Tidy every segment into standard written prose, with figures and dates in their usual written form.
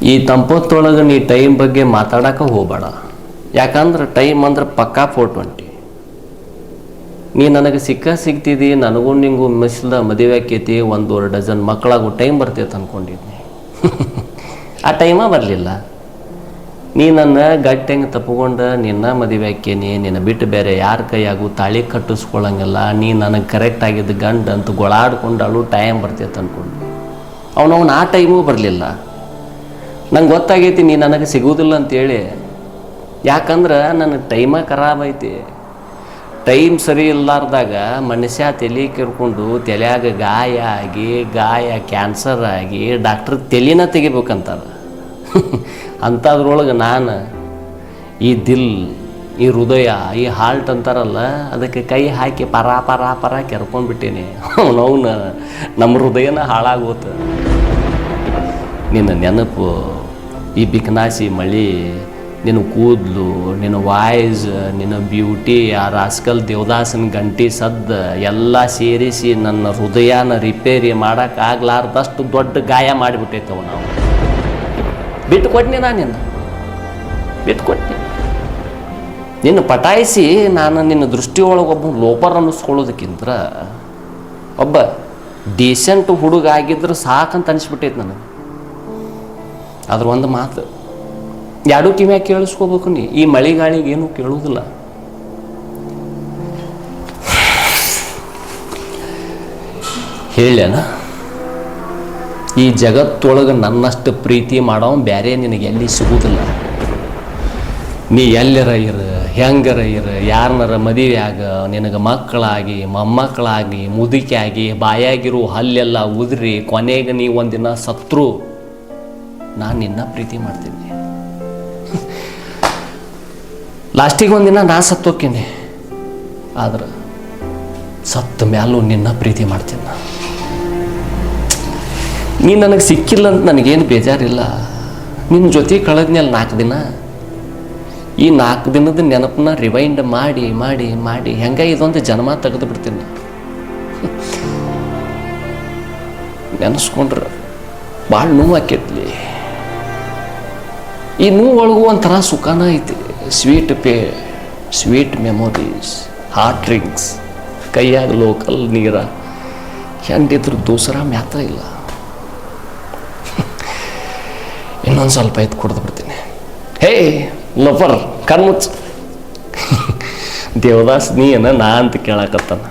ಈ ತಂಪೊತ್ತೊಳಗೆ ನೀ ಟೈಮ್ ಬಗ್ಗೆ ಮಾತಾಡಕ್ಕೆ ಹೋಗಬೇಡ. ಯಾಕಂದ್ರೆ ಟೈಮ್ ಅಂದ್ರೆ ಪಕ್ಕಾ 420. ನೀ ನನಗೆ ಸಿಗ್ತಿದ್ದಿ, ನನಗೂ ನಿಂಗೂ ಮಿಸ್ದ ಮದುವೆ ಆಕೈತಿ, 1-2 ಡಜನ್ ಮಕ್ಕಳಾಗೂ ಟೈಮ್ ಬರ್ತೈತೆ ಅಂದ್ಕೊಂಡಿದ್ನಿ. ಆ ಟೈಮ ಬರಲಿಲ್ಲ. ನೀ ನನ್ನ ಗಟ್ಟೆಂಗೆ ತಪ್ಪಿಕೊಂಡು ನಿನ್ನ ಮದುವೆ ಆಕೇನಿ, ನಿನ್ನ ಬಿಟ್ಟು ಬೇರೆ ಯಾರ ಕೈಯಾಗೂ ತಾಳಿ ಕಟ್ಟಿಸ್ಕೊಳ್ಳಂಗಿಲ್ಲ, ನೀ ನನಗೆ ಕರೆಕ್ಟ್ ಆಗಿದ್ದು ಗಂಡ ಅಂತ ಗೊಳಾಡ್ಕೊಂಡಾಳು ಟೈಮ್ ಬರ್ತೈತೆ ಅಂದ್ಕೊಂಡು. ಅವನವನು ಆ ಟೈಮೂ ಬರಲಿಲ್ಲ. ನಂಗೆ ಗೊತ್ತಾಗೈತಿ ನೀ ನನಗೆ ಸಿಗುವುದಿಲ್ಲ ಅಂತೇಳಿ. ಯಾಕಂದ್ರೆ ನನ್ನ ಟೈಮ ಖರಾಬ್ ಐತಿ. ಟೈಮ್ ಸರಿ ಇಲ್ಲಾರ್ದಾಗ ಮನುಷ್ಯ ತಲೆ ಕೆರ್ಕೊಂಡು ತಲೆಯಾಗ ಗಾಯ ಕ್ಯಾನ್ಸರ್ ಆಗಿ ಡಾಕ್ಟ್ರ್ ತಲೆನ ತೆಗಿಬೇಕಂತಾರೆ. ಅಂಥದ್ರೊಳಗೆ ನಾನು ಈ ದಿಲ್, ಈ ಹೃದಯ, ಈ ಹಾರ್ಟ್ ಅಂತಾರಲ್ಲ, ಅದಕ್ಕೆ ಕೈ ಹಾಕಿ ಪರ ಕೆರ್ಕೊಂಡ್ಬಿಟ್ಟೀನಿ. ಅವನವನು ನಮ್ಮ ಹೃದಯನ ಹಾಳಾಗೋತ. ನಿನ್ನ ನೆನಪು, ಈ ಬಿಕನಾಸಿ ಮಳೆ, ನಿನ್ನ ಕೂದಲು, ನಿನ್ನ ವಾಯ್ಸ್, ನಿನ್ನ ಬ್ಯೂಟಿ, ಆ ರಾಸ್ಕಲ್ ದೇವದಾಸನ ಗಂಟಿ ಸದ್ದು ಎಲ್ಲ ಸೇರಿಸಿ ನನ್ನ ಹೃದಯನ ರಿಪೇರಿ ಮಾಡೋಕ್ಕಾಗ್ಲಾರ್ದಷ್ಟು ದೊಡ್ಡ ಗಾಯ ಮಾಡಿಬಿಟ್ಟೈತವ. ನಾವು ಬಿಟ್ಟುಕೊಟ್ನಿ, ಬಿಟ್ಟುಕೊಟ್ನಿ. ನಿನ್ನ ಪಟಾಯಿಸಿ ನಾನು ನಿನ್ನ ದೃಷ್ಟಿಯೊಳಗೆ ಒಬ್ಬ ಲೋಪರ್ ಅನ್ನಿಸ್ಕೊಳ್ಳೋದಕ್ಕಿಂತ ಒಬ್ಬ ಡೀಸೆಂಟ್ ಹುಡುಗ ಆಗಿದ್ರೆ ಸಾಕಂತ ಅನಿಸ್ಬಿಟ್ಟೈತೆ ನನಗೆ. ಅದ್ರ ಒಂದು ಮಾತು ಎರಡೂ ಕಿವ್ಯಾಗ ಕೇಳಿಸ್ಕೋಬೇಕು. ನೀ ಈ ಮಳೆಗಾಳಿಗೆ ಏನೂ ಕೇಳುವುದಿಲ್ಲ. ಹೇಳೇನ, ಈ ಜಗತ್ತೊಳಗೆ ನನ್ನಷ್ಟು ಪ್ರೀತಿ ಮಾಡೋ ಬೇರೆ ನಿನಗೆ ಎಲ್ಲಿ ಸಿಗುವುದಿಲ್ಲ. ನೀ ಎಲ್ಲರ ಇರು, ಹೆಂಗರ ಇರು, ಯಾರನ್ನಾರ ಮದುವೆ ಆಗ, ನಿನಗೆ ಮಕ್ಕಳಾಗಿ ಮೊಮ್ಮಕ್ಕಳಾಗಿ ಮುದುಕಿ ಆಗಿ ಬಾಯಾಗಿರು ಹಲ್ಲೆಲ್ಲ ಉದುರಿ ಕೊನೆಗೆ ನೀ ಒಂದಿನ ಸತ್ರು ನಾನು ನಿನ್ನ ಪ್ರೀತಿ ಮಾಡ್ತೀನಿ. ಲಾಸ್ಟಿಗೆ ಒಂದಿನ ನಾ ಸತ್ತೋಕ್ಕೇನೆ, ಆದ್ರೆ ಸತ್ತ ಮ್ಯಾಲೂ ನಿನ್ನ ಪ್ರೀತಿ ಮಾಡ್ತೀನಿ. ನೀ ನನಗೆ ಸಿಕ್ಕಿಲ್ಲ ಅಂತ ನನಗೇನು ಬೇಜಾರಿಲ್ಲ. ನಿನ್ನ ಜೊತೆ ಕಳೆದ್ಮೇಲೆ 4 ದಿನ, ಈ 4 ದಿನದ ನೆನಪನ್ನ ರಿವೈಂಡ್ ಮಾಡಿ ಮಾಡಿ ಮಾಡಿ ಹೆಂಗೆ ಇದೊಂದು ಜನ್ಮ ತೆಗೆದು ಬಿಡ್ತೀನಿ. ನೆನೆಸ್ಕೊಂಡ್ರೆ ಭಾಳ ನೋವು ಆಕೈತ್ಲಿ. ಈ ನೋವು ಒಳಗೂ ಒಂಥರ ಸುಖನ ಐತಿ. ಸ್ವೀಟ್ ಮೆಮೊರೀಸ್, ಹಾರ್ಟ್ ಡ್ರಿಂಕ್ಸ್, ಕೈಯಾಗ ಲೋಕಲ್ ನೀರ, ಹೆಂಡಿದ್ರು ದೂಸರ ಮ್ಯಾತ ಇಲ್ಲ. ಇನ್ನೊಂದು ಸ್ವಲ್ಪ ಎತ್ತು ಕುಡ್ದು ಬಿಡ್ತೀನಿ. ಹೇ ಲೋಫರ್, ಕಣ್ಮುಚ್ಚ. ದೇವದಾಸ್ ನೀ ಏನ ನಾ ಅಂತ ಕೇಳಕತ್ತಾನ.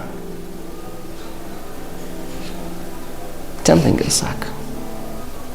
ಚಂದಂಗಿಲ್ಲ ಸಾಕು.